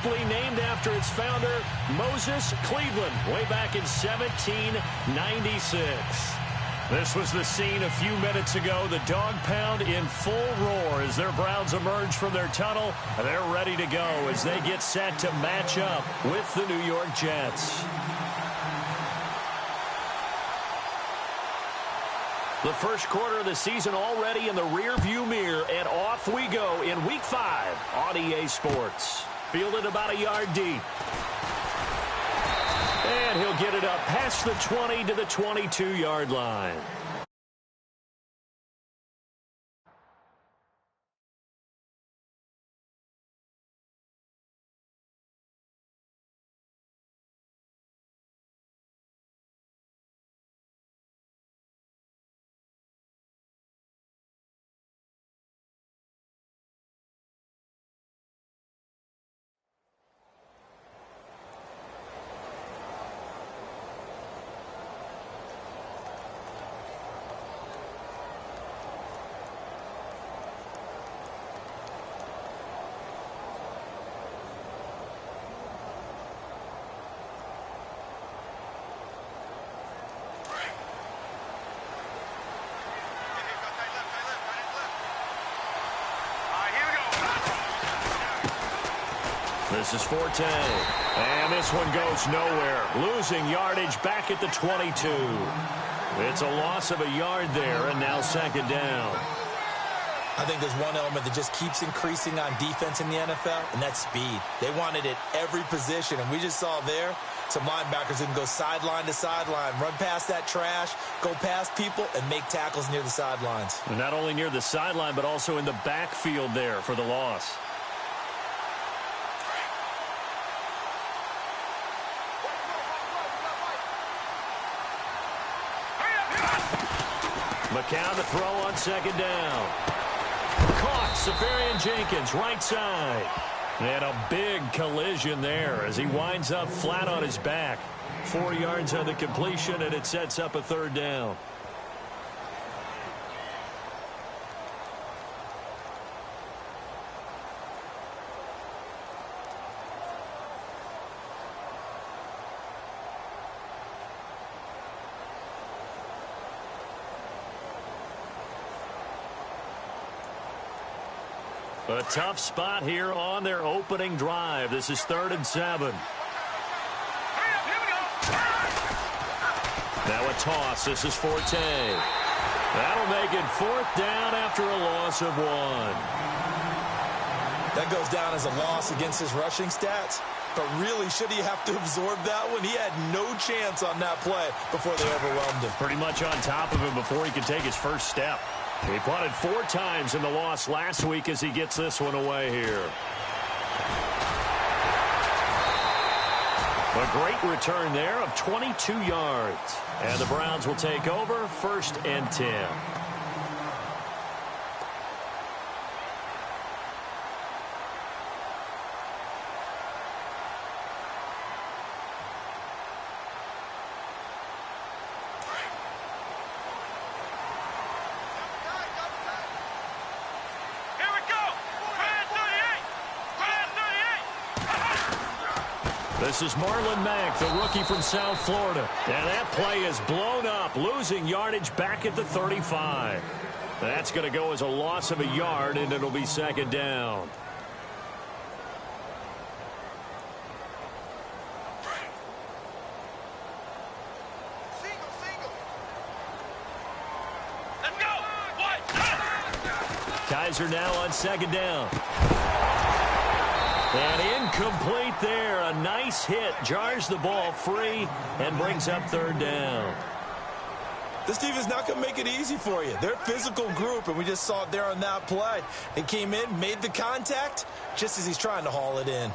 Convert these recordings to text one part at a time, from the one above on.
aptly named after its founder, Moses Cleveland, way back in 1796. This was the scene a few minutes ago. The dog pound in full roar as their Browns emerge from their tunnel. They're ready to go as they get set to match up with the New York Jets. The first quarter of the season already in the rearview mirror, and off we go in Week 5 on EA Sports. Fielded about a yard deep. And he'll get it up past the 20 to the 22-yard line. This is Forte, and this one goes nowhere. Losing yardage back at the 22. It's a loss of a yard there, and now second down. I think there's one element that just keeps increasing on defense in the NFL, and that's speed. They want it at every position, and we just saw there some linebackers who can go sideline to sideline, run past that trash, go past people, and make tackles near the sidelines. Not only near the sideline, but also in the backfield there for the loss. McCown to throw on second down. Caught. Safarian-Jenkins, right side. And a big collision there as he winds up flat on his back. 4 yards on the completion, and it sets up a third down. A tough spot here on their opening drive. This is 3rd and 7. Now a toss. This is Forte. That'll make it 4th down after a loss of 1. That goes down as a loss against his rushing stats. But really, should he have to absorb that one? He had no chance on that play before they overwhelmed him. Pretty much on top of him before he could take his first step. He punted 4 times in the loss last week as he gets this one away here. A great return there of 22 yards. And the Browns will take over 1st and 10. This is Marlon Mack, the rookie from South Florida. And that play is blown up, losing yardage back at the 35. That's going to go as a loss of a yard, and it'll be second down. Let's go. Kaiser now on second down. And incomplete there. A nice hit. Jars the ball free and brings up 3rd down. This team is not going to make it easy for you. They're a physical group, and we just saw it there on that play. They came in, made the contact, just as he's trying to haul it in.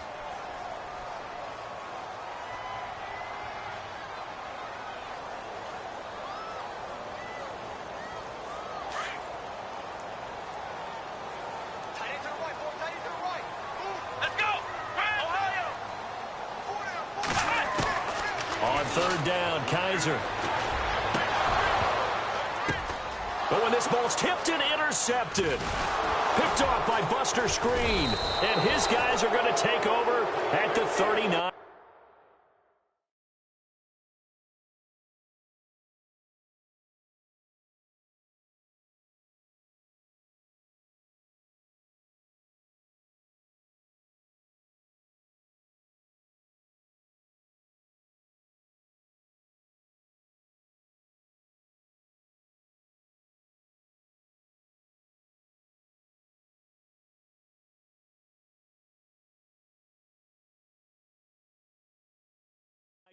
On 3rd down, Kaiser. But when this ball's tipped and intercepted. Picked off by Buster Screen. And his guys are going to take over at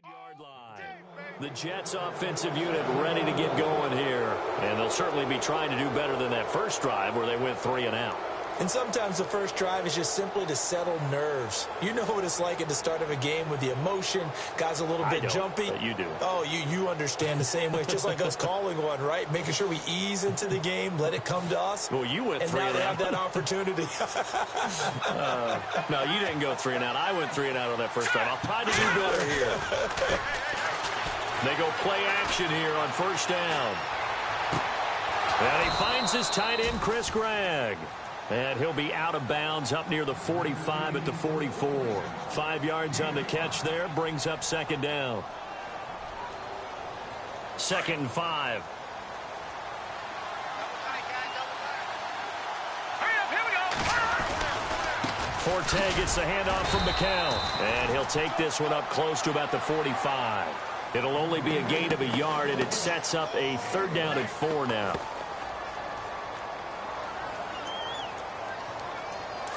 Yard line. The Jets offensive unit ready to get going here. And they'll certainly be trying to do better than that first drive where they went 3 and out. And sometimes the first drive is just simply to settle nerves. You know what it's like at the start of a game with the emotion. Guys a little bit jumpy. But you do. Oh, you understand the same way. It's just like us calling one, right? Making sure we ease into the game, let it come to us. Well, you went 3 and out. And now they have that opportunity. No, you didn't go 3 and out. I went 3 and out on that first drive. I'll try to do better here. They go play action here on first down. And he finds his tight end, Chris Gregg. And he'll be out of bounds up near the 45 at the 44. 5 yards on the catch there. Brings up second down. 2nd and 5. Forte gets the handoff from McCown. And he'll take this one up close to about the 45. It'll only be a gain of a yard, and it sets up a 3rd down and 4 now.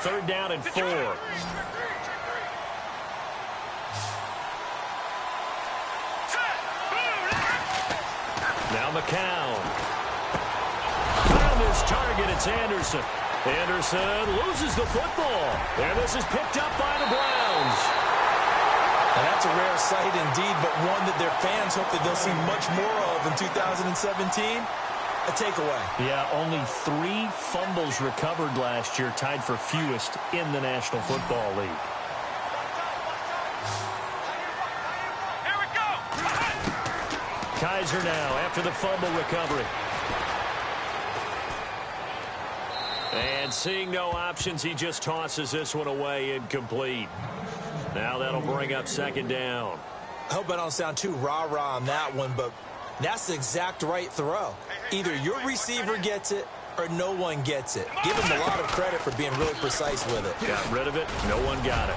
3rd down and 4. Now McCown. Found his target. It's Anderson. Anderson loses the football. And this is picked up by the Browns. And that's a rare sight indeed, but one that their fans hope that they'll see much more of in 2017. A takeaway. Yeah, only 3 fumbles recovered last year, tied for fewest in the National Football League. Here we go. Kaiser now after the fumble recovery. And seeing no options, he just tosses this one away incomplete. Now that'll bring up second down. I hope I don't sound too rah-rah on that one, but that's the exact right throw. Either your receiver gets it or no one gets it. Give him a lot of credit for being really precise with it. Got rid of it. No one got it.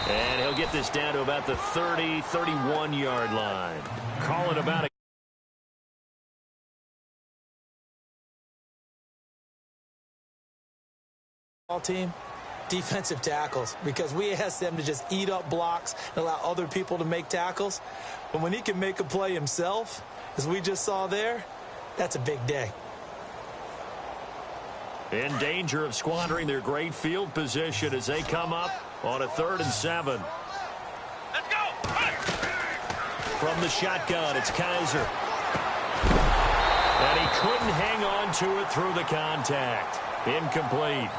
And he'll get this down to about the 30, 31-yard line. Call it about a team. Defensive tackles, because we ask them to just eat up blocks and allow other people to make tackles. But when he can make a play himself, as we just saw there, that's a big day. In danger of squandering their great field position as they come up on a 3rd and 7. Let's go. From the shotgun, it's Kaiser. And he couldn't hang on to it through the contact. Incomplete.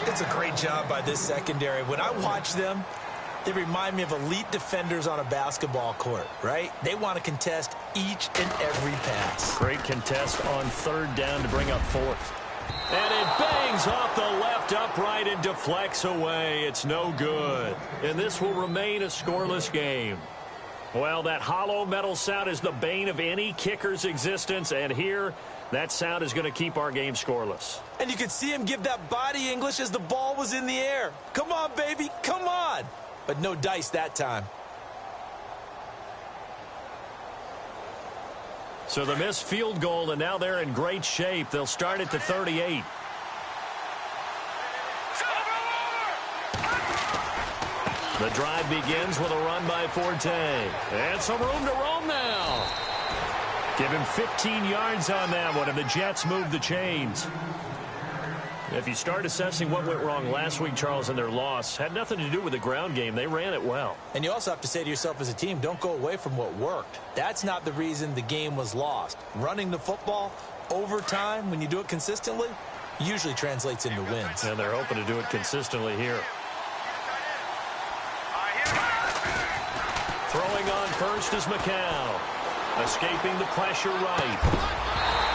It's a great job by this secondary. When I watch them, they remind me of elite defenders on a basketball court, right? They want to contest each and every pass. Great contest on 3rd down to bring up 4th. And it bangs off the left upright and deflects away. It's no good. And this will remain a scoreless game. Well, that hollow metal sound is the bane of any kicker's existence. And here, that sound is going to keep our game scoreless. And you could see him give that body English as the ball was in the air. Come on, baby, come on. But no dice that time. So the missed field goal, and now they're in great shape. They'll start at the 38. The drive begins with a run by Forte. And some room to roam now. Give him 15 yards on that one, and the Jets move the chains. If you start assessing what went wrong last week, Charles, in their loss, had nothing to do with the ground game. They ran it well. And you also have to say to yourself as a team, don't go away from what worked. That's not the reason the game was lost. Running the football over time, when you do it consistently, usually translates into wins. And they're hoping to do it consistently here. Throwing on first is McCown. Escaping the pressure right.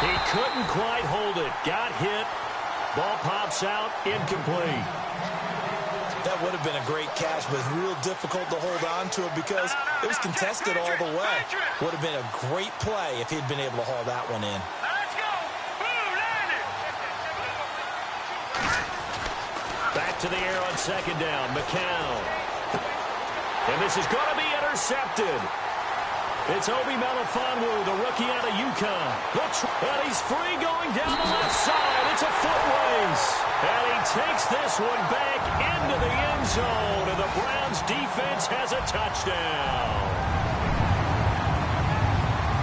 He couldn't quite hold it. Got hit. Ball pops out, incomplete. That would have been a great catch, but it's real difficult to hold on to it because it was contested all the way. Would have been a great play if he'd been able to haul that one in. Let's go. Back to the air on second down, McCown. And this is going to be intercepted. It's Obi Melifonwu, the rookie out of UConn. And he's free going down the left side. It's a foot race. And he takes this one back into the end zone. And the Browns defense has a touchdown.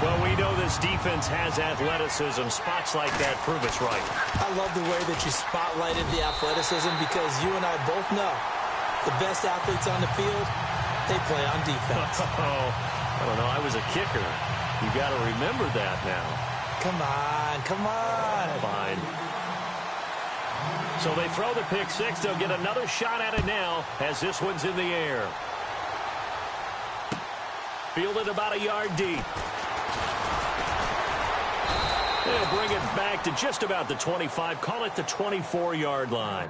Well, we know this defense has athleticism. Spots like that prove it's right. I love the way that you spotlighted the athleticism because you and I both know the best athletes on the field, they play on defense. Oh, I don't know. I was a kicker. You got to remember that now. Come on, come on. Fine. So they throw the pick six. They'll get another shot at it now as this one's in the air. Fielded about a yard deep. They'll bring it back to just about the 25. Call it the 24-yard line.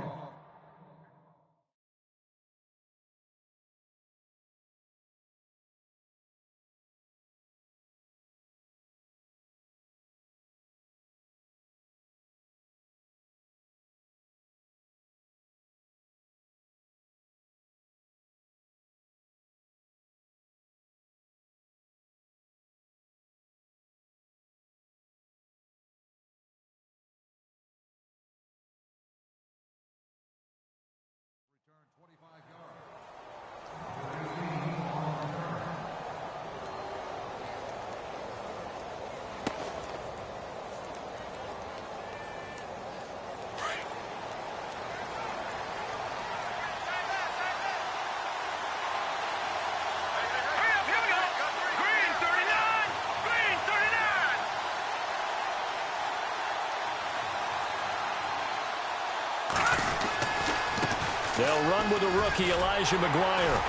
They'll run with the rookie, Elijah McGuire.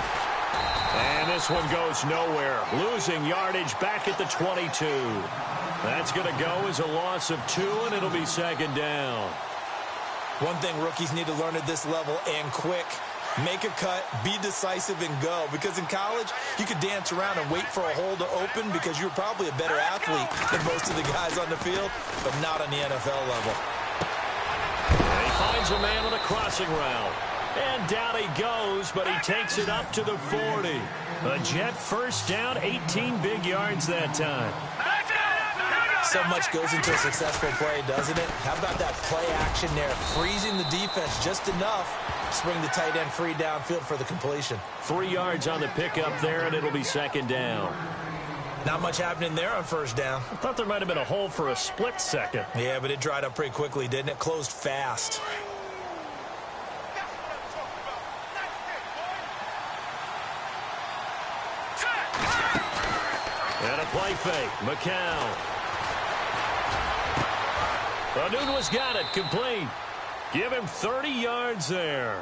And this one goes nowhere. Losing yardage back at the 22. That's going to go as a loss of 2, and it'll be second down. One thing rookies need to learn at this level, and quick, make a cut, be decisive, and go. Because in college, you could dance around and wait for a hole to open because you're probably a better athlete than most of the guys on the field, but not on the NFL level. And he finds a man on a crossing route. And down he goes, but he takes it up to the 40. A Jet first down, 18 big yards that time. So much goes into a successful play, doesn't it? How about that play action there? Freezing the defense just enough to swing the tight end free downfield for the completion. 3 yards on the pickup there, and it'll be second down. Not much happening there on first down. I thought there might have been a hole for a split second. Yeah, but it dried up pretty quickly, didn't it? Closed fast. And a play fake. McCown. Anunwa's got it. Complete. Give him 30 yards there.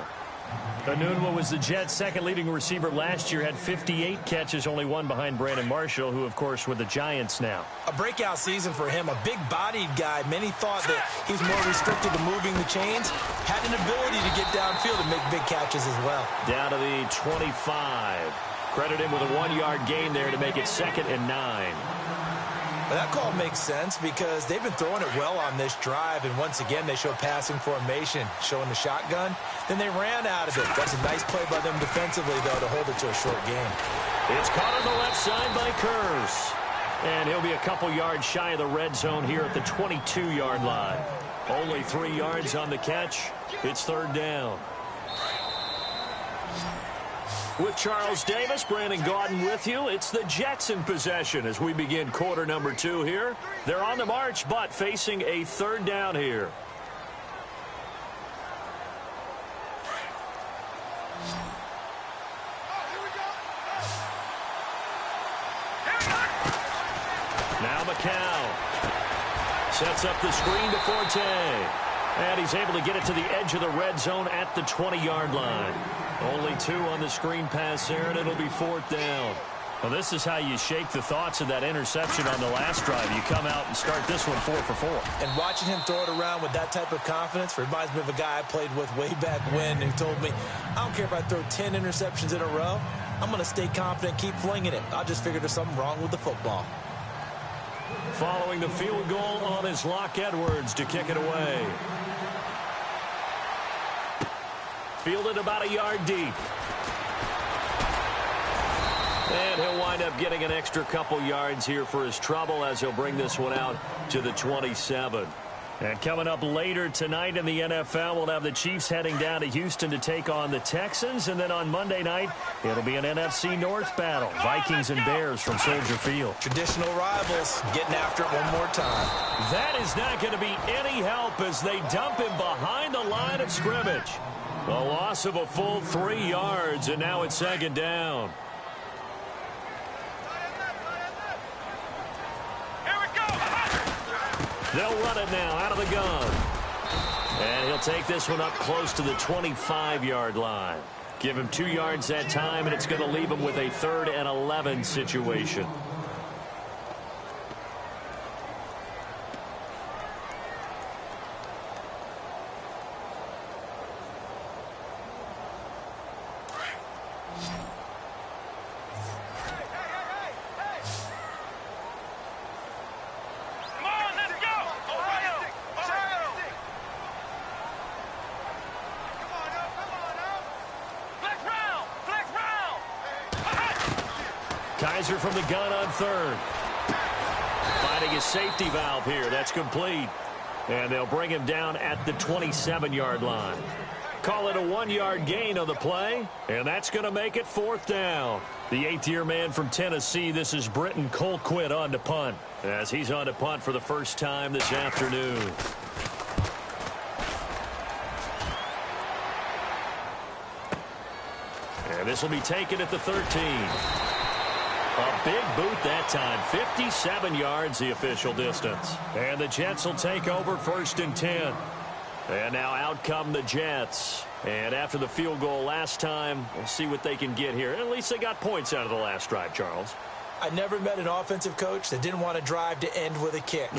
Anunwa was the Jets' second leading receiver last year. Had 58 catches, only one behind Brandon Marshall, who, of course, with the Giants now. A breakout season for him. A big-bodied guy. Many thought that he's more restricted to moving the chains. Had an ability to get downfield and make big catches as well. Down to the 25. Credit him with a 1-yard gain there to make it 2nd and 9. Well, that call makes sense because they've been throwing it well on this drive, and once again they show passing formation, showing the shotgun. Then they ran out of it. That's a nice play by them defensively, though, to hold it to a short game. It's caught on the left side by Kurz. And he'll be a couple yards shy of the red zone here at the 22-yard line. Only 3 yards on the catch. It's third down. With Charles Davis, Brandon Gaudin with you. It's the Jets in possession as we begin quarter number 2 here. They're on the march, but facing a third down here. Now McCown sets up the screen to Forte. And he's able to get it to the edge of the red zone at the 20-yard line. Only 2 on the screen pass there, and it'll be 4th down. Well, this is how you shake the thoughts of that interception on the last drive. You come out and start this one 4 for 4. And watching him throw it around with that type of confidence reminds me of a guy I played with way back when who told me, I don't care if I throw 10 interceptions in a row. I'm going to stay confident, keep flinging it. I just figured there's something wrong with the football. Following the field goal on his Locke Edwards to kick it away. Fielded about a yard deep. And he'll wind up getting an extra couple yards here for his trouble as he'll bring this one out to the 27. And coming up later tonight in the NFL, we'll have the Chiefs heading down to Houston to take on the Texans. And then on Monday night, it'll be an NFC North battle. Vikings and Bears from Soldier Field. Traditional rivals getting after it one more time. That is not going to be any help as they dump him behind the line of scrimmage. A loss of a full 3 yards, and now it's second down. They'll run it now out of the gun. And he'll take this one up close to the 25-yard line. Give him 2 yards that time, and it's going to leave him with a 3rd and 11 situation. Kaiser from the gun on 3rd. Finding his safety valve here. That's complete. And they'll bring him down at the 27-yard line. Call it a 1-yard gain on the play. And that's going to make it 4th down. The 8th-year man from Tennessee, this is Britton Colquitt on to punt. As he's on to punt for the first time this afternoon. And this will be taken at the 13. A big boot that time. 57 yards the official distance. And the Jets will take over 1st and 10. And now out come the Jets. And after the field goal last time, we'll see what they can get here. At least they got points out of the last drive, Charles. I never met an offensive coach that didn't want to drive to end with a kick.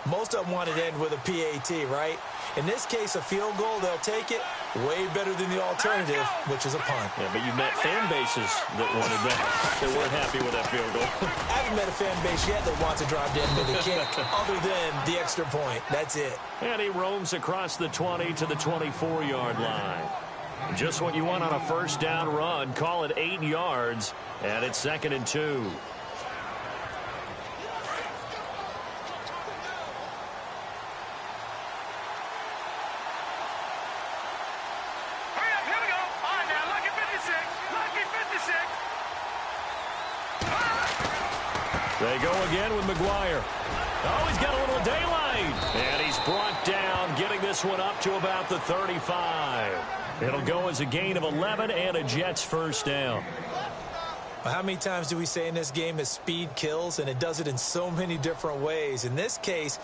Most of them wanted to end with a PAT, right? In this case, a field goal, they'll take it. Way better than the alternative, which is a punt. Yeah, but you've met fan bases that wanted that. They weren't happy with that field goal. I haven't met a fan base yet that wants to drive to end with a kick other than the extra point. That's it. And he roams across the 20 to the 24-yard line. Just what you want on a first down run. Call it 8 yards, and it's 2nd and 2. They go again with McGuire. Oh, he's got a little daylight. And he's brought down, getting this one up to about the 35. It'll go as a gain of 11 and a Jets first down. Well, how many times do we say in this game that speed kills, and it does it in so many different ways? In this case,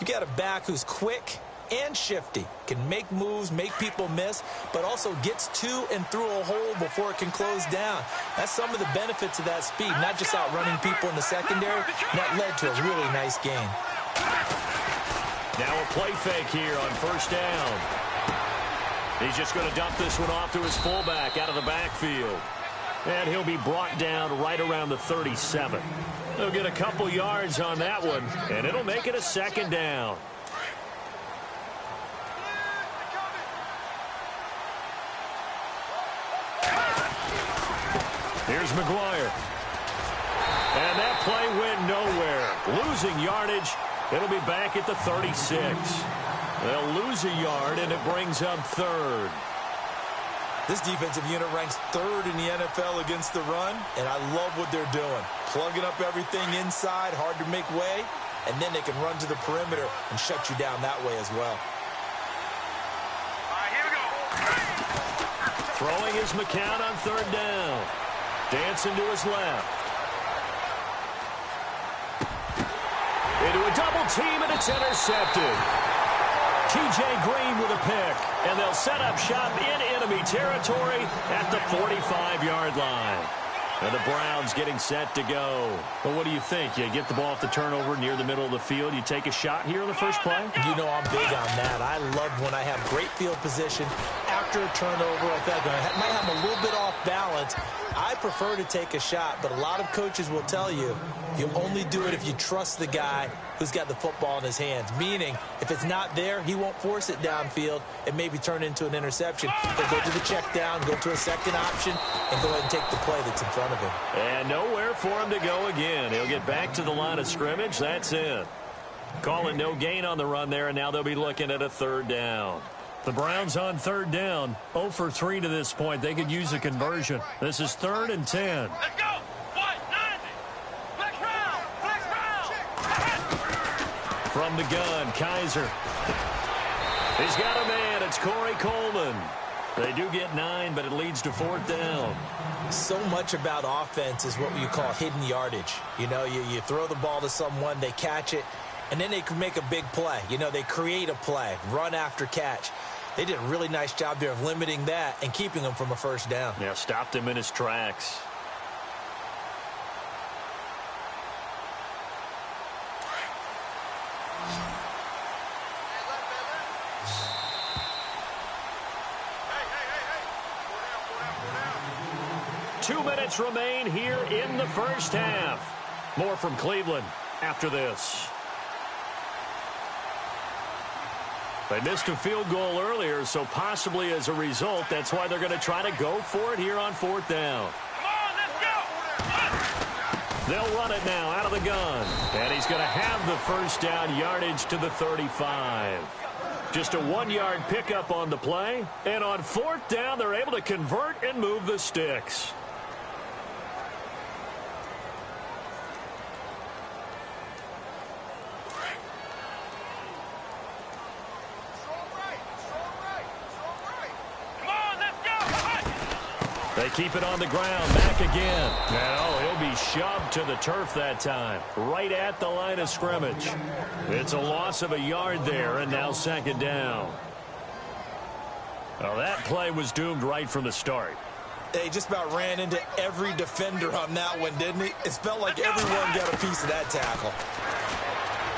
you got a back who's quick and shifty, can make moves, make people miss, but also gets to and through a hole before it can close down. That's some of the benefits of that speed, not just outrunning people in the secondary. And that led to a really nice gain. Now a play fake here on first down. He's just going to dump this one off to his fullback out of the backfield. And he'll be brought down right around the 37. They'll get a couple yards on that one, and it'll make it a 2nd down. Here's McGuire. And that play went nowhere. Losing yardage. It'll be back at the 36. They'll lose a yard, and it brings up 3rd. This defensive unit ranks 3rd in the NFL against the run, and I love what they're doing. Plugging up everything inside, hard to make way, and then they can run to the perimeter and shut you down that way as well. All right, here we go. Throwing is McCown on 3rd down. Dancing to his left. Into a double team, and it's intercepted. T.J. Green with a pick, and they'll set up shop in enemy territory at the 45-yard line. And the Browns getting set to go. But what do you think? You get the ball off the turnover near the middle of the field. You take a shot here on the first play? You know I'm big on that. I love when I have great field position after a turnover. I feel like I might have a little bit off balance. I prefer to take a shot, but a lot of coaches will tell you you only do it if you trust the guy who's got the football in his hands. Meaning, if it's not there, he won't force it downfield and maybe turn into an interception. He'll go to the check down, go to a second option, and go ahead and take the play that's in front of him. And nowhere for him to go again. He'll get back to the line of scrimmage. That's it. Call it no gain on the run there, and now they'll be looking at a third down. The Browns on third down, 0 for 3 to this point. They could use a conversion. This is 3rd and 10. Let's go. What? 90. Flex round. Flex round. From the gun, Kaiser. He's got a man. It's Corey Coleman. They do get 9, but it leads to 4th down. So much about offense is what you call hidden yardage. You know, you throw the ball to someone, they catch it, and then they can make a big play. You know, they create a play, run after catch. They did a really nice job there of limiting that and keeping him from a first down. Yeah, stopped him in his tracks. Hey. 2 minutes remain here in the first half. More from Cleveland after this. They missed a field goal earlier, so possibly as a result, that's why they're going to try to go for it here on 4th down. Come on, let's go. They'll run it now out of the gun. And he's going to have the first down, yardage to the 35. Just a 1-yard pickup on the play. And on 4th down, they're able to convert and move the sticks. They keep it on the ground, back again. Now he'll be shoved to the turf that time, right at the line of scrimmage. It's a loss of a yard there, and now 2nd down. Well, that play was doomed right from the start. They just about ran into every defender on that one, didn't he? It felt like everyone got a piece of that tackle.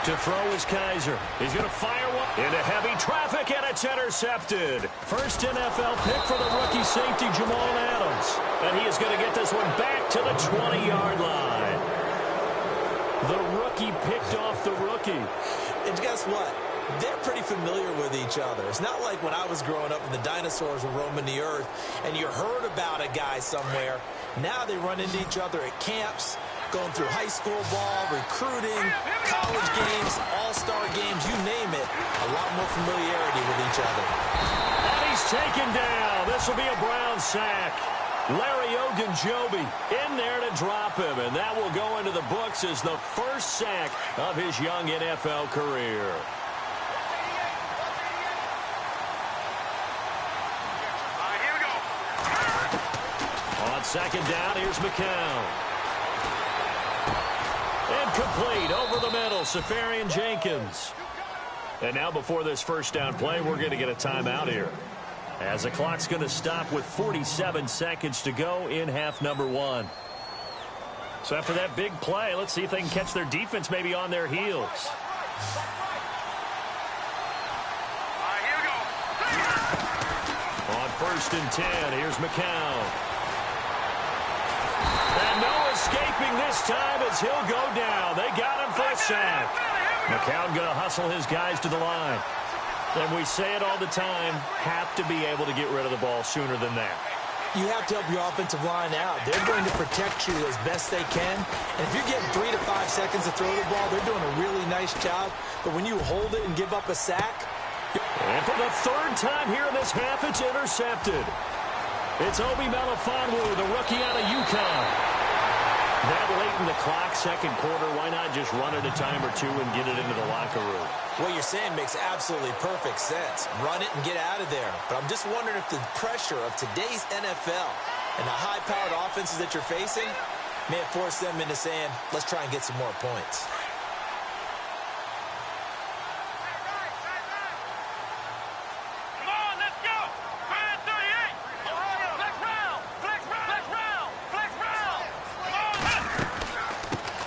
To throw is Kaiser. He's going to fire one into heavy traffic, and it's intercepted. First NFL pick for the rookie safety, Jamal Adams. And he is going to get this one back to the 20-yard line. The rookie picked off the rookie. And guess what? They're pretty familiar with each other. It's not like when I was growing up and the dinosaurs were roaming the earth and you heard about a guy somewhere. Now they run into each other at camps, going through high school ball, recruiting, college games, all-star games, you name it. A lot more familiarity with each other. And he's taken down. This will be a Brown sack. Larry Ogunjobi in there to drop him, and that will go into the books as the first sack of his young NFL career. On 2nd down, here's McCown. Incomplete over the middle, Safarian Jenkins. And now before this first down play, we're going to get a timeout here, as the clock's going to stop with 47 seconds to go in half number 1. So after that big play, let's see if they can catch their defense maybe on their heels. Here we go. On 1st and 10, here's McCown. And no escaping this time as he'll go down. They got him for a sack. McCown going to hustle his guys to the line. And we say it all the time, have to be able to get rid of the ball sooner than that. You have to help your offensive line out. They're going to protect you as best they can. And if you're getting 3 to 5 seconds to throw the ball, they're doing a really nice job. But when you hold it and give up a sack. And for the 3rd time here in this half, it's intercepted. It's Obi Melifonwu, the rookie out of UConn. That late in the clock, 2nd quarter, why not just run it a time or two and get it into the locker room? What you're saying makes absolutely perfect sense. Run it and get out of there. But I'm just wondering if the pressure of today's NFL and the high-powered offenses that you're facing may have forced them into saying, let's try and get some more points.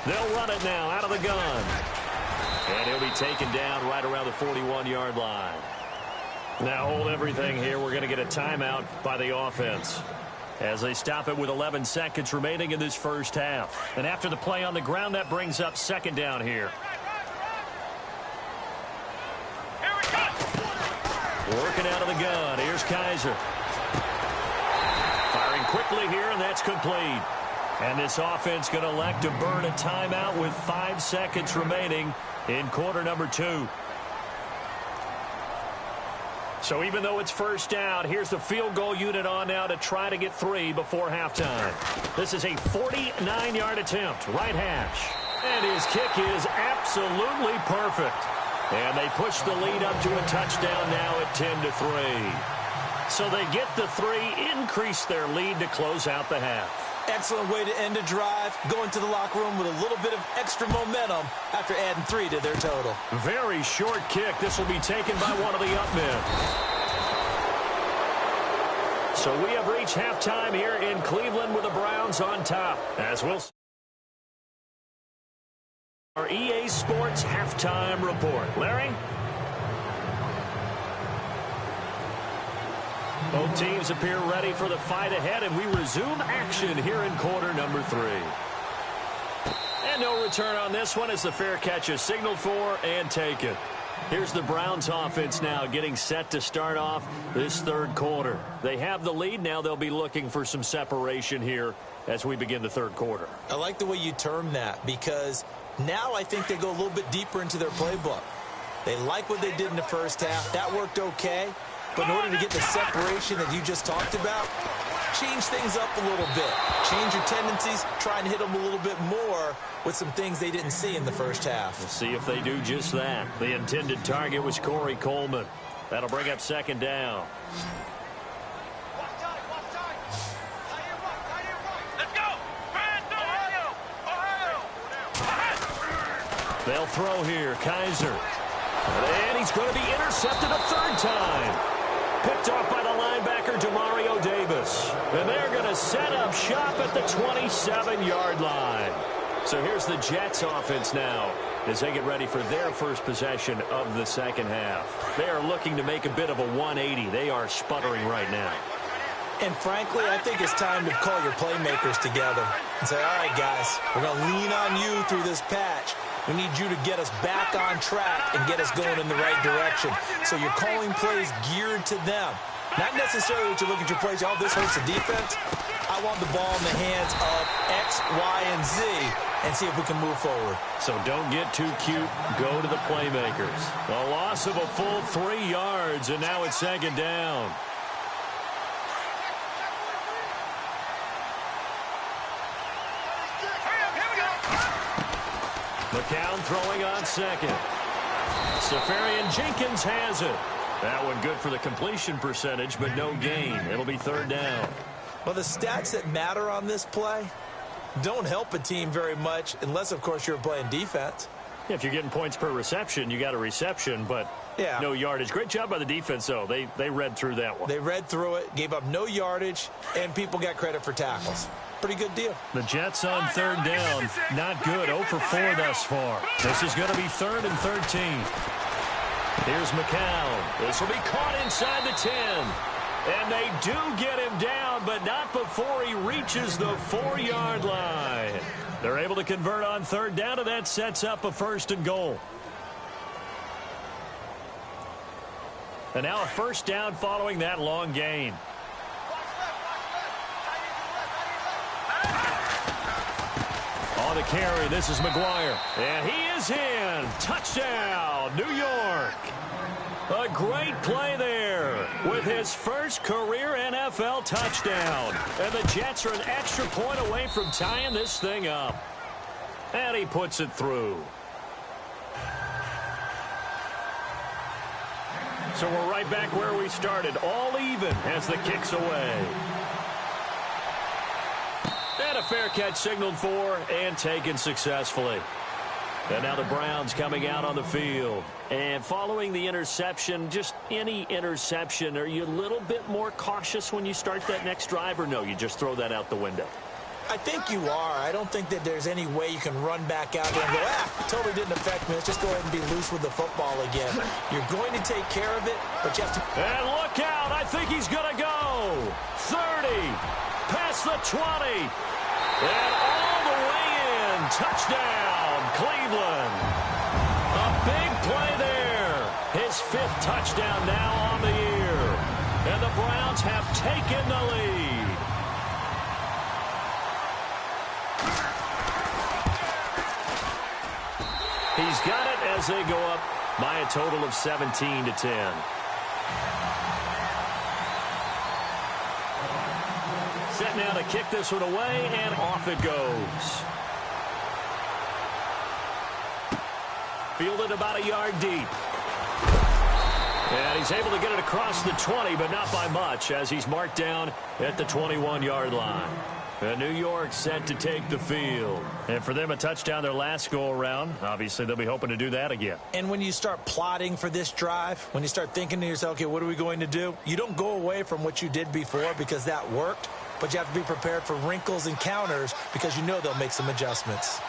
They'll run it now out of the gun. And he'll be taken down right around the 41-yard line. Now hold everything here. We're going to get a timeout by the offense as they stop it with 11 seconds remaining in this first half. And after the play on the ground, that brings up 2nd down here. Working out of the gun. Here's Kaiser. Firing quickly here, and that's complete. And this offense going to elect to burn a timeout with 5 seconds remaining in quarter number 2. So even though it's first down, here's the field goal unit on now to try to get 3 before halftime. This is a 49-yard attempt, right hash. And his kick is absolutely perfect. And they push the lead up to a touchdown now at 10-3. So they get the 3, increase their lead to close out the half. Excellent way to end a drive, going to the locker room with a little bit of extra momentum after adding 3 to their total. Very short kick. This will be taken by one of the up men. So we have reached halftime here in Cleveland with the Browns on top. As we'll see our EA Sports halftime report. Larry? Both teams appear ready for the fight ahead, and we resume action here in quarter number 3. And no return on this one as the fair catch is signaled for and taken. Here's the Browns offense now getting set to start off this third quarter. They have the lead. Now they'll be looking for some separation here as we begin the third quarter. I like the way you term that because now I think they go a little bit deeper into their playbook. They like what they did in the first half. That worked okay. But in order to get the separation that you just talked about, change things up a little bit. Change your tendencies, try and hit them a little bit more with some things they didn't see in the first half. We'll see if they do just that. The intended target was Corey Coleman. That'll bring up second down. Let's go! They'll throw here. Kaiser. And he's going to be intercepted a third time. Picked off by the linebacker, Demario Davis. And they're going to set up shop at the 27-yard line. So here's the Jets offense now as they get ready for their first possession of the second half. They are looking to make a bit of a 180. They are sputtering right now. And frankly, I think it's time to call your playmakers together and say, all right, guys, we're going to lean on you through this patch. We need you to get us back on track and get us going in the right direction. So you're calling plays geared to them. Not necessarily that you look at your plays, oh, this hurts the defense. I want the ball in the hands of X, Y, and Z and see if we can move forward. So don't get too cute. Go to the playmakers. A loss of a full 3 yards, and now it's second down. McCown throwing on second. Safarian Jenkins has it. That one good for the completion percentage, but no gain. It'll be third down. Well, the stats that matter on this play don't help a team very much unless, of course, you're playing defense. If you're getting points per reception, you got a reception, but no yardage. Great job by the defense, though. They read through that one. They read through it, gave up no yardage, and people got credit for tackles. Pretty good deal. The Jets on third down. Not good. 0 for 4 thus far. This is going to be 3rd and 13. Here's McCown. This will be caught inside the 10. And they do get him down, but not before he reaches the 4-yard line. They're able to convert on third down, and that sets up a 1st and goal. And now a first down following that long gain. On the carry, this is McGuire. And he is in. Touchdown, New York. A great play there with his first career NFL touchdown. And the Jets are an extra point away from tying this thing up. And he puts it through. So we're right back where we started, all even as the kick's away. And a fair catch signaled for and taken successfully. And now the Browns coming out on the field. And following the interception, just any interception, are you a little bit more cautious when you start that next drive, or no, you just throw that out the window? I think you are. I don't think that there's any way you can run back out there and go, totally didn't affect me. Let's just go ahead and be loose with the football again. You're going to take care of it, but you have to... And look out. I think he's going to go. 30. Past the 20. And all the way in. Touchdown, Cleveland. A big play there. His 5th touchdown now on the year. And the Browns have taken the lead. He's got it as as they go up by a total of 17-10. Set now to kick this one away, and off it goes. Fielded about a yard deep. And he's able to get it across the 20, but not by much, as he's marked down at the 21-yard line. And New York set to take the field. And for them, a touchdown their last go-around. Obviously, they'll be hoping to do that again. And when you start plotting for this drive, when you start thinking to yourself, okay, what are we going to do? You don't go away from what you did before because that worked, but you have to be prepared for wrinkles and counters because you know they'll make some adjustments.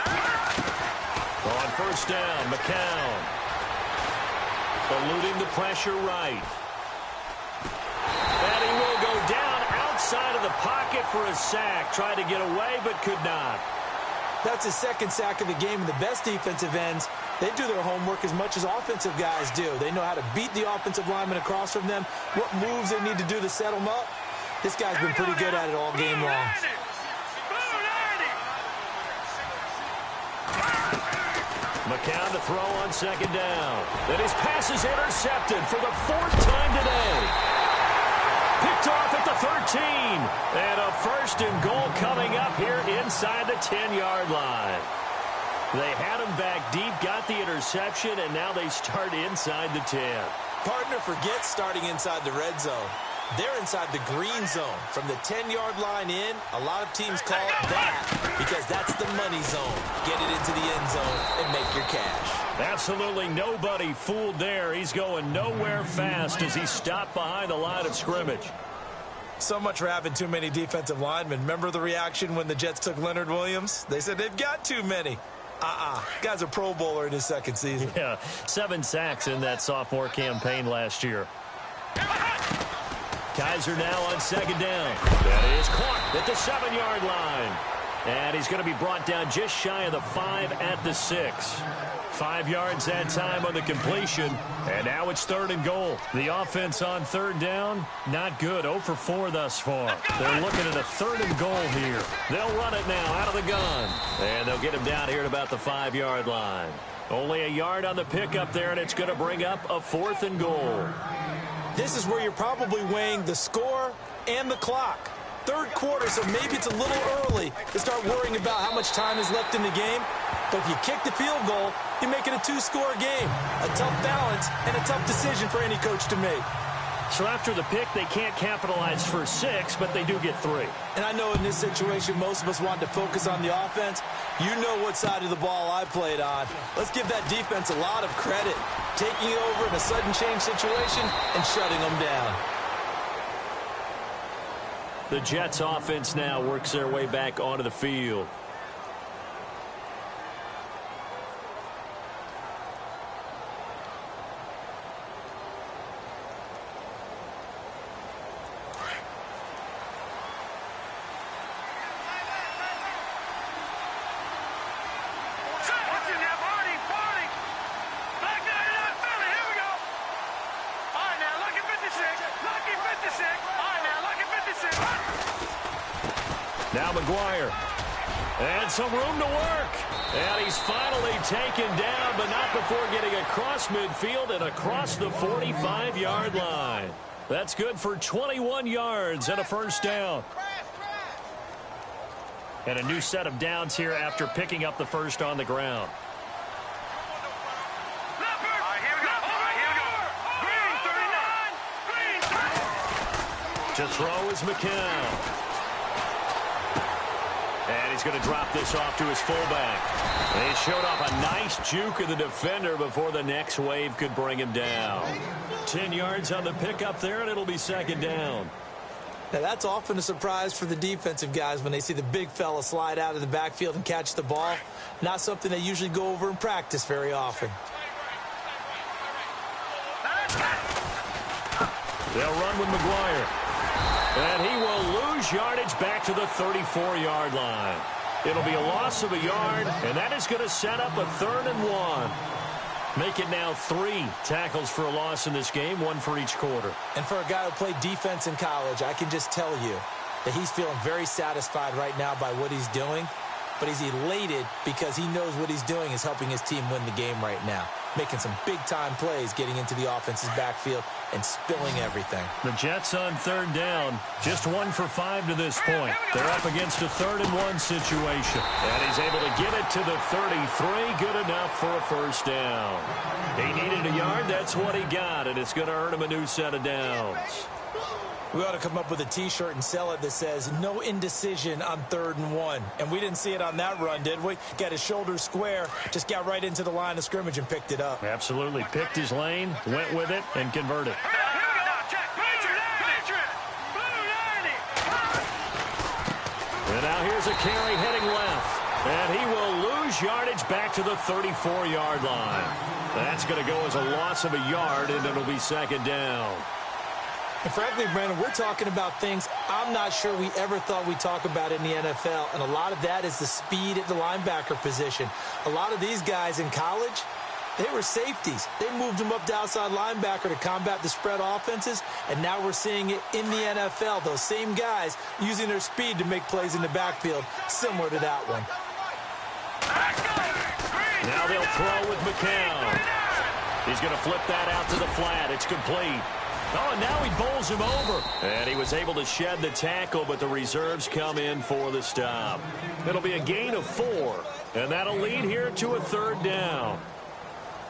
On first down, McCown. Eluding the pressure right. And he will go down outside of the pocket for a sack. Tried to get away, but could not. That's his second sack of the game, and the best defensive ends, they do their homework as much as offensive guys do. They know how to beat the offensive lineman across from them, what moves they need to do to set them up. This guy's been pretty good at it all game long. McCown to throw on second down. Then his pass is intercepted for the fourth time today. Picked off at the 13. And a first and goal coming up here inside the 10-yard line. They had him back deep, got the interception, and now they start inside the 10. Partner forgets starting inside the red zone. They're inside the green zone. From the 10-yard line in, a lot of teams call it that because that's the money zone. Get it into the end zone and make your cash. Absolutely nobody fooled there. He's going nowhere fast as he stopped behind the line of scrimmage. So much for having too many defensive linemen. Remember the reaction when the Jets took Leonard Williams? They said they've got too many. Guy's a Pro Bowler in his second season. Yeah, 7 sacks in that sophomore campaign last year. Kaiser now on second down. That is caught at the 7-yard line. And he's going to be brought down just shy of the 5 at the 6. 5 yards that time on the completion. And now it's third and goal. The offense on third down, not good. 0 for 4 thus far. They're looking at a third and goal here. They'll run it now out of the gun. And they'll get him down here at about the 5-yard line. Only a yard on the pickup there, and it's going to bring up a 4th and goal. This is where you're probably weighing the score and the clock. Third quarter, so maybe it's a little early to start worrying about how much time is left in the game. But if you kick the field goal, you make it a 2-score game. A tough balance and a tough decision for any coach to make. So after the pick, they can't capitalize for 6, but they do get 3. And I know in this situation, most of us want to focus on the offense. You know what side of the ball I played on. Let's give that defense a lot of credit. Taking it over in a sudden change situation and shutting them down. The Jets offense now works their way back onto the field. Now McGuire. And some room to work. And he's finally taken down, but not before getting across midfield and across the 45-yard line. That's good for 21 yards and a first down. And a new set of downs here after picking up the first on the ground. To throw is McCown. And he's going to drop this off to his fullback. And he showed off a nice juke of the defender before the next wave could bring him down. 10 yards on the pickup there, and it'll be second down. Now, that's often a surprise for the defensive guys when they see the big fella slide out of the backfield and catch the ball. Not something they usually go over in practice very often. They'll run with McGuire. And he will lose yardage back to the 34-yard line. It'll be a loss of a yard, and that is going to set up a 3rd and 1. Make it now 3 tackles for a loss in this game, 1 for each quarter. And for a guy who played defense in college, I can just tell you that he's feeling very satisfied right now by what he's doing. but he's elated because he knows what he's doing is helping his team win the game right now. Making some big-time plays, getting into the offense's backfield and spilling everything. The Jets on third down. Just 1 for 5 to this point. They're up against a 3rd-and-1 situation. And he's able to get it to the 33. Good enough for a first down. He needed a yard. That's what he got, and it's going to earn him a new set of downs. We ought to come up with a T-shirt and sell it that says, no indecision on 3rd and 1. And we didn't see it on that run, did we? Got his shoulders square, just got right into the line of scrimmage and picked it up. Absolutely. Picked his lane, went with it, and converted. And now here's a carry heading left. And he will lose yardage back to the 34-yard line. That's going to go as a loss of a yard, and it'll be 2nd down. And frankly, Brandon, we're talking about things I'm not sure we ever thought we'd talk about in the NFL, and a lot of that is the speed at the linebacker position. A lot of these guys in college, they were safeties. They moved them up to outside linebacker to combat the spread offenses, and now we're seeing it in the NFL. Those same guys using their speed to make plays in the backfield, similar to that one. Now they'll throw with McCown. He's going to flip that out to the flat. It's complete. Oh, and now he bowls him over. And he was able to shed the tackle, but the reserves come in for the stop. It'll be a gain of 4, and that'll lead here to a 3rd down.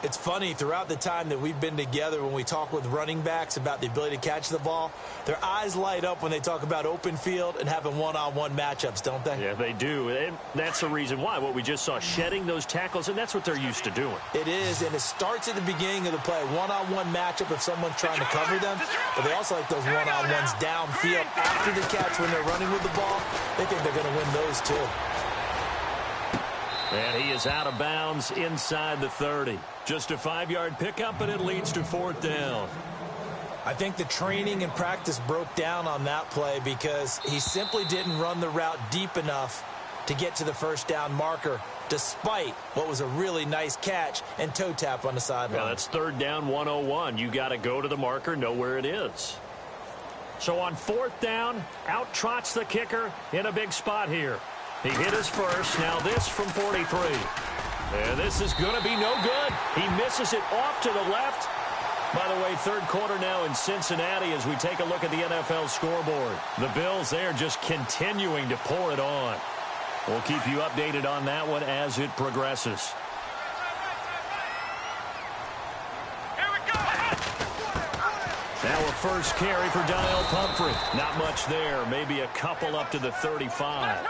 It's funny, throughout the time that we've been together, when we talk with running backs about the ability to catch the ball, their eyes light up when they talk about open field and having one-on-one matchups, don't they? Yeah, they do. And that's the reason why. What we just saw, shedding those tackles, and that's what they're used to doing. It is, and it starts at the beginning of the play. One-on-one matchup if someone's trying to cover them, but they also like those one-on-ones downfield after the catch when they're running with the ball. They think they're going to win those, too. And he is out of bounds inside the 30. Just a 5-yard pickup, and it leads to 4th down. I think the training and practice broke down on that play because he simply didn't run the route deep enough to get to the first down marker, despite what was a really nice catch and toe tap on the sideline. Yeah, that's 3rd down 101. You got to go to the marker, know where it is. So on 4th down, out trots the kicker in a big spot here. He hit his first. Now this from 43. And this is going to be no good. He misses it off to the left. By the way, 3rd quarter now in Cincinnati as we take a look at the NFL scoreboard. The Bills there just continuing to pour it on. We'll keep you updated on that one as it progresses. Here we go. Now a first carry for Daniel Pumphrey. Not much there. Maybe a couple up to the 35.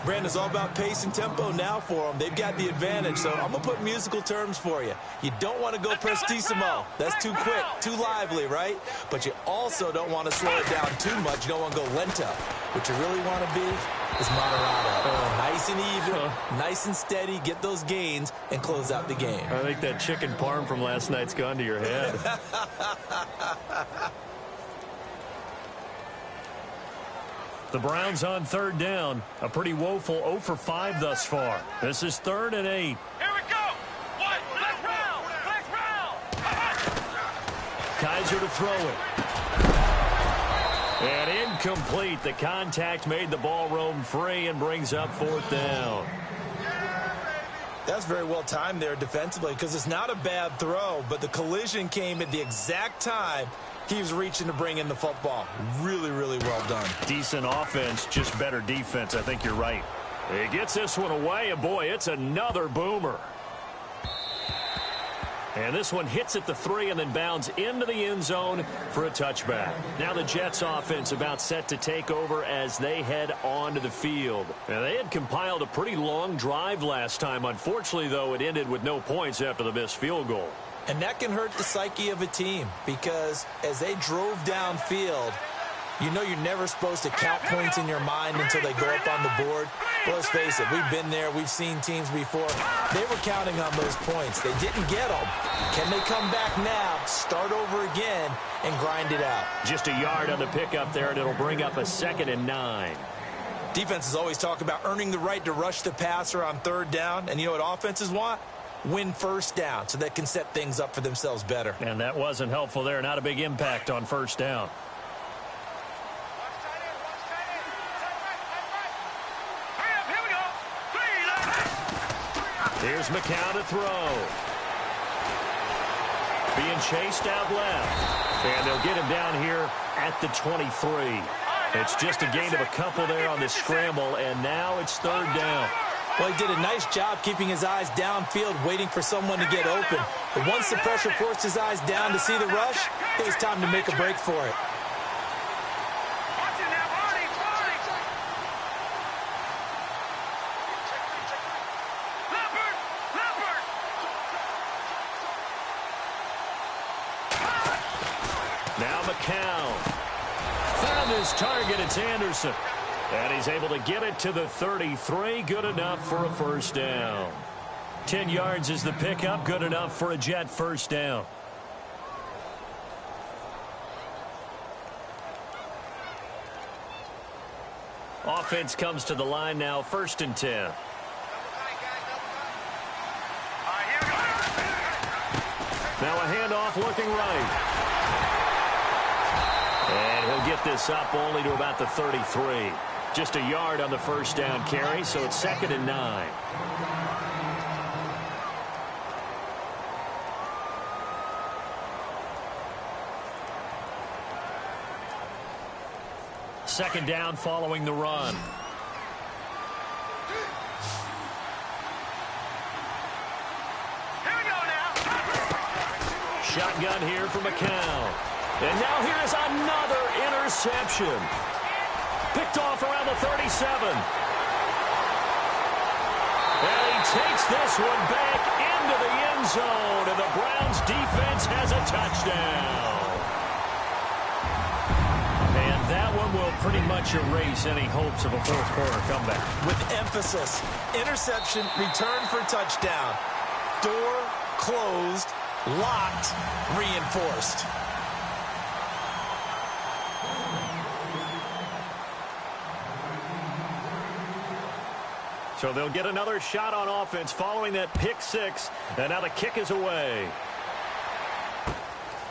Brandon's all about pace and tempo now for them. They've got the advantage, so I'm going to put musical terms for you. You don't want to go prestissimo. That's too quick, too lively, right? But you also don't want to slow it down too much. You don't want to go lento. What you really want to be is moderato. Nice and even, nice and steady, get those gains, and close out the game. I think that chicken parm from last night's gone to your head. The Browns on 3rd down. A pretty woeful 0 for 5 thus far. This is 3rd and 8. Here we go. What? Flex round. Flex round. Kaiser to throw it. And incomplete. The contact made the ball roam free and brings up 4th down. That's very well timed there defensively because it's not a bad throw, but the collision came at the exact time he was reaching to bring in the football. Really, really well done. Decent offense, just better defense. I think you're right. He gets this one away, and boy, it's another boomer. And this one hits at the 3 and then bounds into the end zone for a touchback. Now the Jets offense about set to take over as they head onto the field. Now they had compiled a pretty long drive last time. Unfortunately, though, it ended with no points after the missed field goal. And that can hurt the psyche of a team because as they drove downfield, you know you're never supposed to count points in your mind until they go up on the board. But let's face it, we've been there. We've seen teams before. They were counting on those points. They didn't get them. Can they come back now, start over again, and grind it out? Just a yard on the pickup there, and it'll bring up a 2nd and 9. Defenses always talk about earning the right to rush the passer on 3rd down. And you know what offenses want? Win 1st down so they can set things up for themselves better. And that wasn't helpful there. Not a big impact on 1st down. Here we go. 3, Here's McCown to throw. Being chased out left. And they'll get him down here at the 23. It's just a gain of a couple there on this scramble, and now it's third down. Well, he did a nice job keeping his eyes downfield, waiting for someone to get open. But once the pressure forced his eyes down to see the rush, it was time to make a break for it. Now McCown. Found his target. It's Anderson. And he's able to get it to the 33. Good enough for a first down. 10 yards is the pickup. Good enough for a Jet first down. Offense comes to the line now. 1st and 10. Now a handoff looking right. And he'll get this up only to about the 33. Just a yard on the first down carry, so it's 2nd and 9. Second down following the run. Here we go now. Shotgun here for McCown. And now here's another interception. Picked off around the 37. And he takes this one back into the end zone, and the Browns defense has a touchdown. And that one will pretty much erase any hopes of a fourth quarter comeback. With emphasis, interception, return for touchdown. Door closed, locked, reinforced. So they'll get another shot on offense following that pick six. And now the kick is away.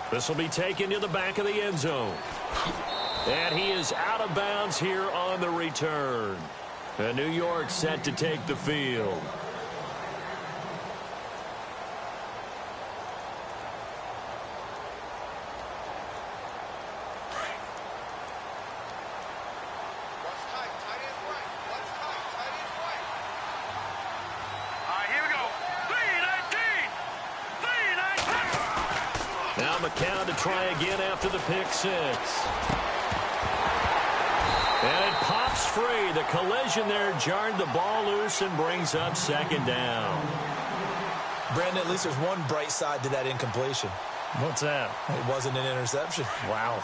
This will be taken to the back of the end zone. And he is out of bounds here on the return. And New York set to take the field. Now McCown to try again after the pick six. And it pops free. The collision there jarred the ball loose and brings up second down. Brandon, at least there's one bright side to that incompletion. What's that? It wasn't an interception. Wow.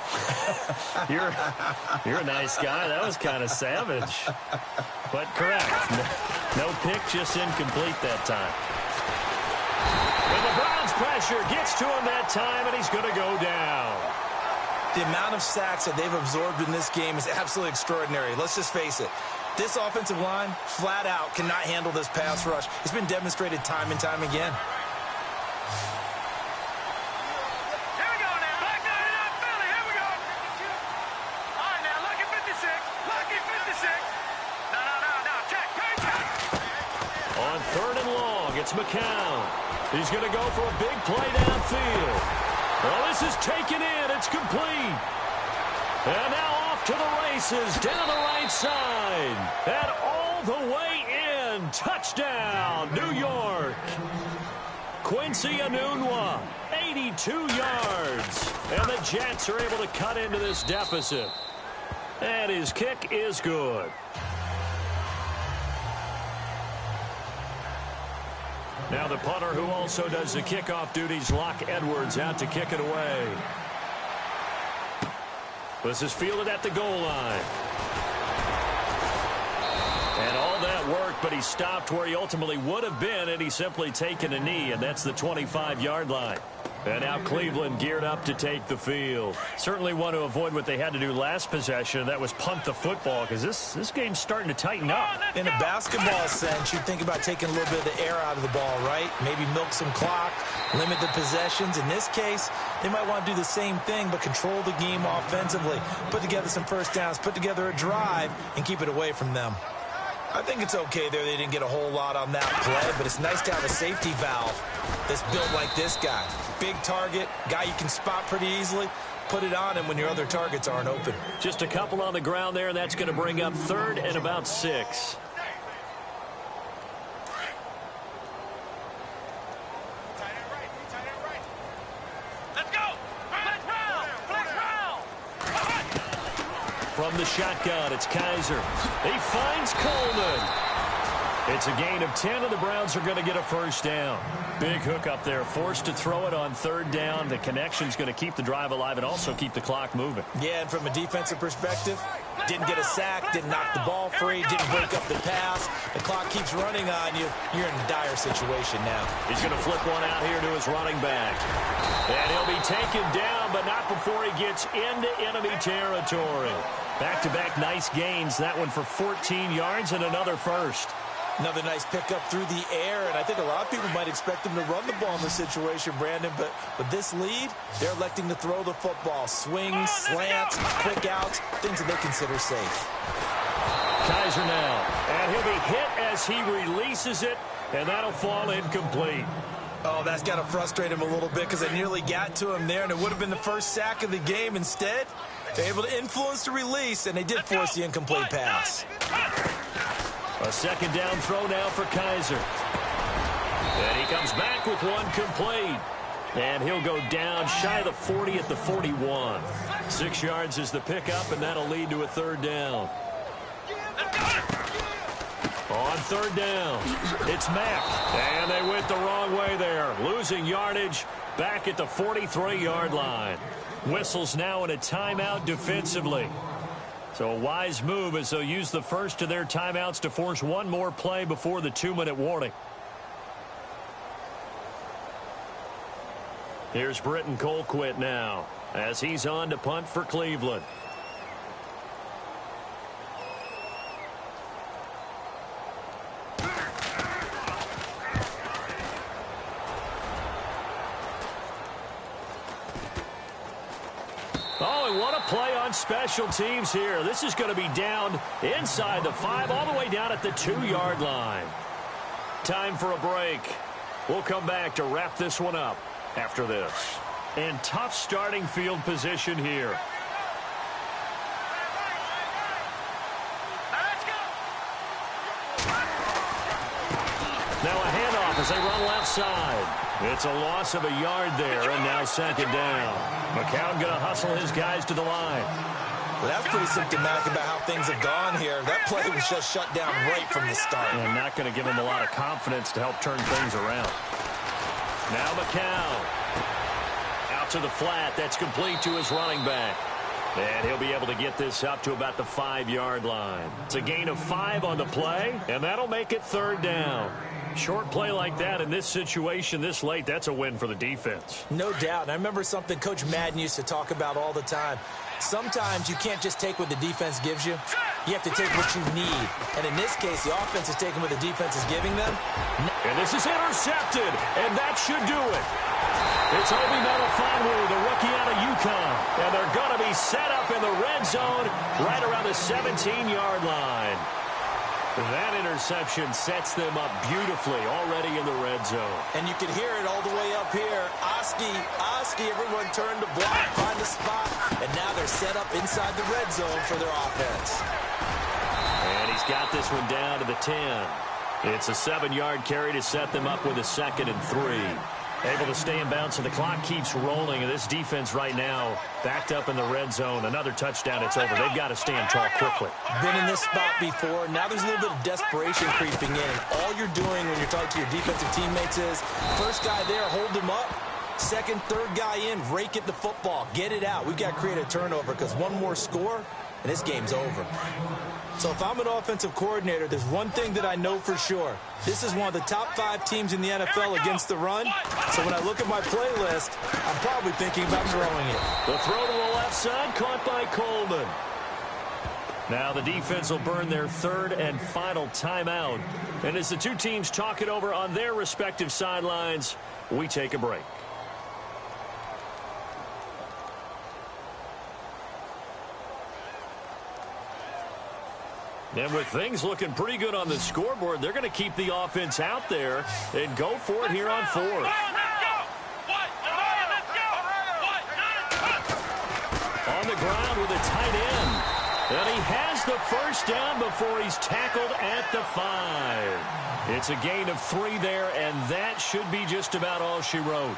You're a nice guy. That was kind of savage. But correct. No pick, just incomplete that time. And the Browns pressure gets to him that time, and he's going to go down. The amount of sacks that they've absorbed in this game is absolutely extraordinary. Let's just face it. This offensive line, flat out, cannot handle this pass rush. It's been demonstrated time and time again. Here we go now. Back down in Philly. Here we go. All right, now, lucky 56. Lucky 56. No. Check. On 3rd and long, it's McCown. He's going to go for a big play downfield. Well, this is taken in. It's complete. And now off to the races down the right side. And all the way in. Touchdown, New York. Quincy Enunwa, 82 yards. And the Jets are able to cut into this deficit. And his kick is good. Now the punter who also does the kickoff duties, Locke Edwards, out to kick it away. This is fielded at the goal line. And all that work, but he stopped where he ultimately would have been, and he's simply taken a knee, and that's the 25-yard line. And now Cleveland geared up to take the field. Certainly want to avoid what they had to do last possession, and that was punt the football, because this game's starting to tighten up. In a basketball sense, you think about taking a little bit of the air out of the ball, right? Maybe milk some clock, limit the possessions. In this case, they might want to do the same thing, but control the game offensively. Put together some first downs, put together a drive, and keep it away from them. I think it's okay there. They didn't get a whole lot on that play, but it's nice to have a safety valve that's built like this guy. Big target, guy you can spot pretty easily. Put it on him when your other targets aren't open. Just a couple on the ground there, and that's going to bring up 3rd and about 6. From the shotgun, it's Kaiser. He finds Coleman. It's a gain of 10, and the Browns are going to get a first down. Big hook up there, forced to throw it on 3rd down. The connection's going to keep the drive alive and also keep the clock moving. Yeah, and from a defensive perspective, didn't get a sack, didn't knock the ball free, didn't break up the pass. The clock keeps running on you. You're in a dire situation now. He's going to flip one out here to his running back. And he'll be taken down, but not before he gets into enemy territory. Back-to-back nice gains. That one for 14 yards and another first. Another nice pickup through the air, and I think a lot of people might expect him to run the ball in this situation, Brandon, but with this lead, they're electing to throw the football. Swings, slants, quick outs, things that they consider safe. Kaiser now, and he'll be hit as he releases it, and that'll fall incomplete. Oh, that's got to frustrate him a little bit because they nearly got to him there, and it would have been the first sack of the game. Instead, they're able to influence the release, and they did force the incomplete pass. A 2nd down throw now for Kaiser. And he comes back with one complete. And he'll go down shy of the 40 at the 41. 6 yards is the pickup, and that'll lead to a 3rd down. On 3rd down, it's Mack. And they went the wrong way there. Losing yardage back at the 43-yard line. Whistles now in a timeout defensively. So a wise move as they'll use the first of their timeouts to force one more play before the 2-minute warning. Here's Britton Colquitt now as he's on to punt for Cleveland. Oh, and what a play on special teams here. This is going to be down inside the 5, all the way down at the 2-yard line. Time for a break. We'll come back to wrap this one up after this. And tough starting field position here. Now a handoff as they run left side. It's a loss of a yard there, and now 2nd down. McCown going to hustle his guys to the line. Well, that's pretty symptomatic about how things have gone here. That play was just shut down right from the start. And not going to give him a lot of confidence to help turn things around. Now McCown. Out to the flat. That's complete to his running back. And he'll be able to get this up to about the 5-yard line. It's a gain of 5 on the play, and that'll make it 3rd down. Short play like that in this situation this late, that's a win for the defense. No doubt. And I remember something Coach Madden used to talk about all the time. Sometimes you can't just take what the defense gives you. You have to take what you need. And in this case, the offense is taking what the defense is giving them. And this is intercepted, and that should do it. It's Obi Melifonwu, the rookie out of UConn. And they're going to be set up in the red zone right around the 17-yard line. That interception sets them up beautifully already in the red zone. And you can hear it all the way up here. Oski, everyone turned to block, find a spot, and now they're set up inside the red zone for their offense. And he's got this one down to the 10. It's a 7-yard carry to set them up with a 2nd and 3. Able to stay in bounds, and the clock keeps rolling. And this defense right now backed up in the red zone. Another touchdown, it's over. They've got to stand tall quickly. Been in this spot before. Now there's a little bit of desperation creeping in. And all you're doing when you're talking to your defensive teammates is, first guy there, hold him up. Second, third guy in, rake at the football. Get it out. We've got to create a turnover because one more score, and this game's over. So if I'm an offensive coordinator, there's one thing that I know for sure. This is one of the top 5 teams in the NFL against the run. So when I look at my playlist, I'm probably thinking about throwing it. The throw to the left side, caught by Coleman. Now the defense will burn their 3rd and final timeout. And as the two teams talk it over on their respective sidelines, we take a break. And with things looking pretty good on the scoreboard, they're going to keep the offense out there and go for it here on fourth. On the ground with a tight end. And he has the first down before he's tackled at the 5. It's a gain of 3 there, and that should be just about all she wrote.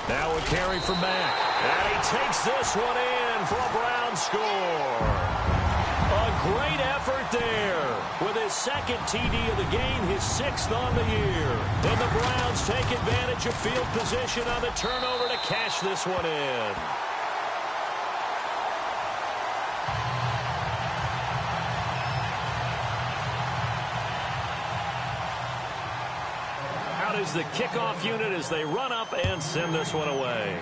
Now a carry from Mack. And he takes this one in for a Brown score. A great effort there. With his second TD of the game, his 6th on the year. And the Browns take advantage of field position on the turnover to cash this one in. Out is the kickoff unit as they run up and send this one away.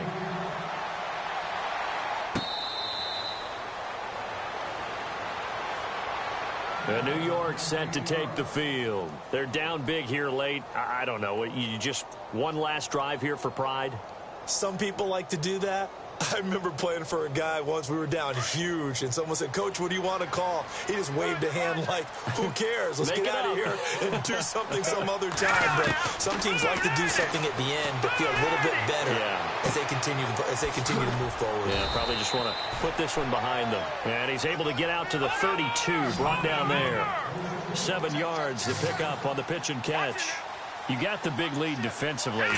And New York set to take the field. They're down big here late. I don't know. You just one last drive here for pride? Some people like to do that. I remember playing for a guy once. We were down huge, and someone said, "Coach, what do you want to call?" He just waved a hand like, "Who cares? Let's get out of here and do something some other time." But some teams like to do something at the end to feel a little bit better as they continue to move forward. Yeah, probably just want to put this one behind them. And he's able to get out to the 32, brought down there. 7 yards to pick up on the pitch and catch. You got the big lead defensively,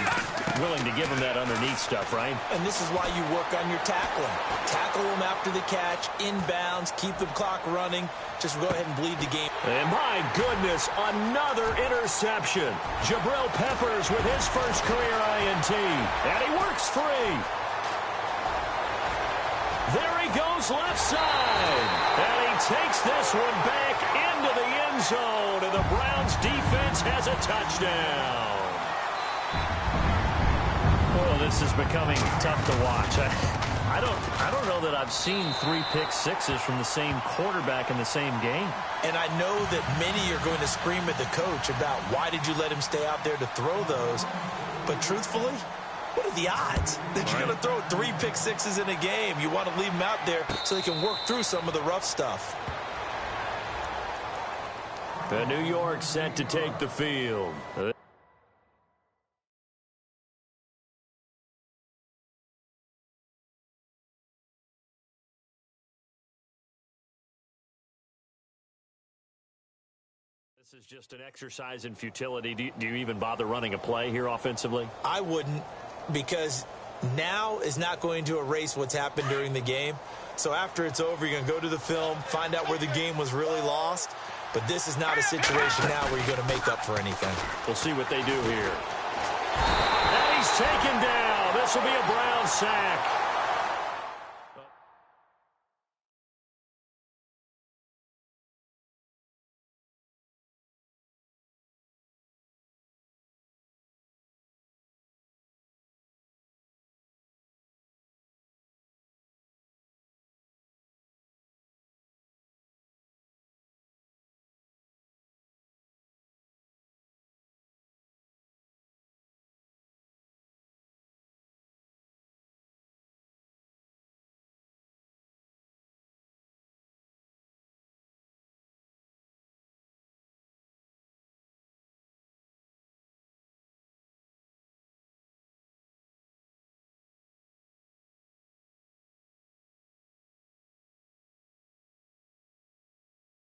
willing to give them that underneath stuff, right? And this is why you work on your tackling. Tackle them after the catch, inbounds, keep the clock running. Just go ahead and bleed the game. And my goodness, another interception. Jabril Peppers with his first career INT. And he works free. There he goes left side. And he takes this one back into the end zone. And the Browns defense has a touchdown. Oh, this is becoming tough to watch. I don't know that I've seen 3 pick-sixes from the same quarterback in the same game. And I know that many are going to scream at the coach about why did you let him stay out there to throw those. But truthfully, what are the odds that you're going to throw 3 pick-sixes in a game? You want to leave them out there so they can work through some of the rough stuff. The New York set to take the field. This is just an exercise in futility. Do you even bother running a play here offensively? I wouldn't, because now is not going to erase what's happened during the game. So after it's over, you're going to go to the film, find out where the game was really lost. But this is not a situation now where you're going to make up for anything. We'll see what they do here. And he's taken down. This will be a Brown sack.